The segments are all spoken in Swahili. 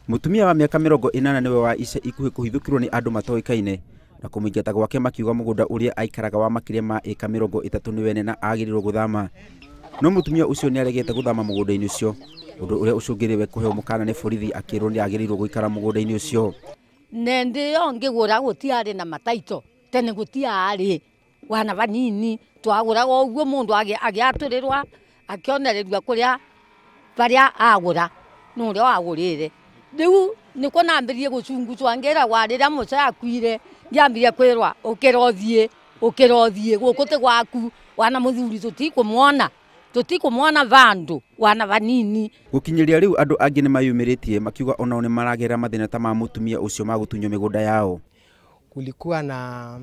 Mutumia wa miaka 80 niwe wa ica ikuhi kuhithukirwo ni andu matoikainee na kumingata gwake makiuga mugunda uria aikaraga wa makiria ma eka 30 ni wene na agirirwo guthama. No mutumia ucio ni aregete guthama mugunda-ini ucio, undu uria ucungiriwe kuheo mukana ni borithi akirwo ni agirirwo guikara mugunda-ini ucio. Nende yo ngigura gutiari na mataito tene gutiari wana vanini twaguraga uguo mundu agiaturirwa akionererwa kuria varia agura nuria wagurire. Riu niko nambirie gucunguzwa ngira warira muce akuire ngiambirie kwirwa ukirothie gukuti gwaku wana muthuri tutikumwona vandu wana vanini. Gukinyiria riu andu angi ni mayumiritie makiuga onao ni maragera mathina ta ma mutumia ucio magutunyo migunda yao. Kulikuwa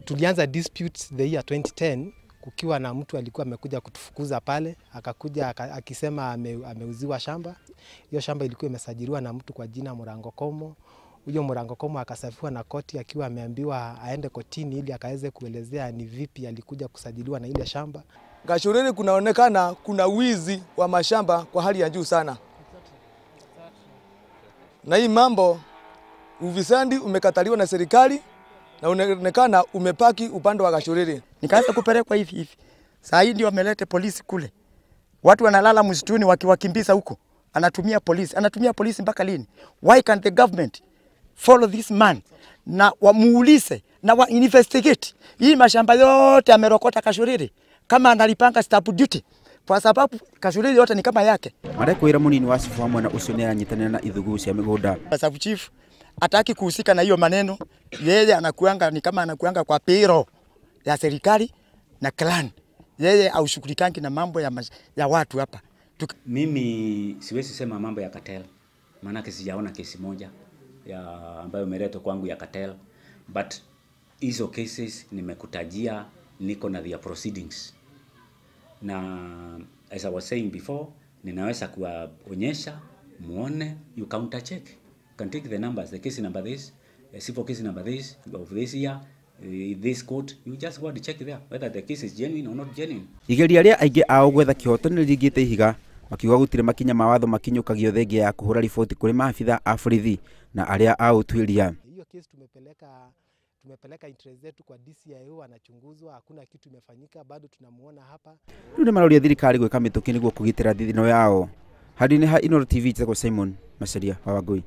tulianza disputes the year 2010 kukiwa na mtu alikuwa amekuja kutufukuza pale, akakuja akisema ameuziwa shamba. Hiyo shamba ilikuwa imesajiliwa na mtu kwa jina Murangokomo. Huyo Murangokomo akasafiwa na koti akiwa ameambiwa aende kotini ili akaweze kuelezea ni vipi alikuja kusajiliwa na ile shamba. Gachuriri kunaonekana kuna wizi wa mashamba kwa hali ya juu sana. Na hii mambo ufisadi umekataliwa na serikali na unaonekana umepaki upande wa Gachuriri. Nikaanza kupelekwa hivi. Saa hii ndio wamelete polisi kule. Watu wanalala msituni wakiwakimbiza huko. Anatumia polisi mpaka lini? Why can't the government follow this man na wamuulize na wa investigate hii mashamba yote amerokota Gachuriri kama analipanga stamp duty, kwa sababu Gachuriri yote ni kama yake. Marekuira Munini wa cibu hamwe na ucio ni anyitanira na ithugu cia migunda. Sababu chief ataki kuhusika na hiyo maneno, yeye anakuanga ni kama anakuanga kwa payroll ya serikali na clan. Yeye aushughulikangi na mambo ya watu hapa. Mimi siwezi sema mambo ya cartel, maana sijaona kesi moja ambayo imeletwa kwangu ya cartel, but hizo cases nimekutajia, niko na their proceedings. Na as I was saying before, ninaweza kuwaonyesha muone, you counter check, can take the numbers, the case number this, civil case number this of this year, this court, you just go and check there whether the case is genuine or not genuine. Igeria ria aingi ao gwetha kihoto ni rigite ihiga, makiuga gutire makinya mawatho makinyukagio thengia ya kuhura riboti kuri maabithaa a borithi na aria autwiria. Hiyo kesi tumepeleka interest zetu kwa DCIO, anachunguzwa, hakuna kitu imefanyika, bado tunamuona hapa. Ndio maroria thirikari gwika mituki niguo kugitira thithino yao. Hadi ni ha Inoro TV chako Simon Maseria wa Wagoi.